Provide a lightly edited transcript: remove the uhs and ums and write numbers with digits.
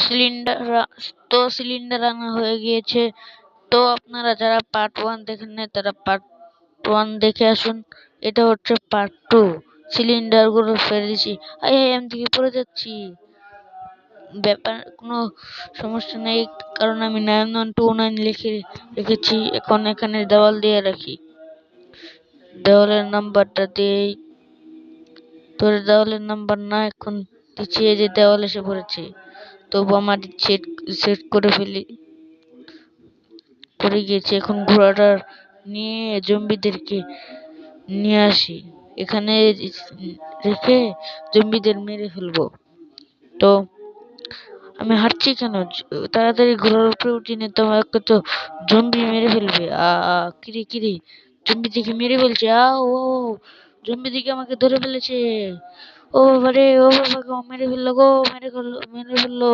Cylinder cylinder আনা হয়ে গিয়েছে। তো আপনারা যারা পার্ট 1 দেখেন নাই তারা পার্ট 1 দেখে আসুন। এটা হচ্ছে পার্ট 2। সিলিন্ডার গুলো ফেলেছি। আমি দিকে পড়ে যাচ্ছি। ব্যাপার কোনো সমস্যা নেই, কারণ আমি 9129 লিখে রেখেছি। এখন এখানে দেওয়াল দিয়ে রাখি। দেওয়ালের নাম্বারটা দিয়ে তোর দেওয়ালের নাম্বার না এখন দিচ্ছি। এই যে দেওয়াল এসে পড়েছে, তবু আমার সেট করে ফেলি করে গিয়েছে। এখন ঘোড়াটা নিয়ে জম্বিদেরকে নিয়ে আসি, এখানে রেখে জম্বিদের মেরে ফেলবো। তো আমি হাঁটছি কেন? তাড়াতাড়ি ঘোড়ার উপরে উঠি, না তো আমাকে তো জম্বি মেরে ফেলবে। কিরে কিরে, জম্বি দিকে মেরে ফেলছে। ও জম্বি দিকে আমাকে ধরে ফেলেছে। ও বাবারে, ও বাবা গো, মেরে ফেললো গো, মেরে ফেললো।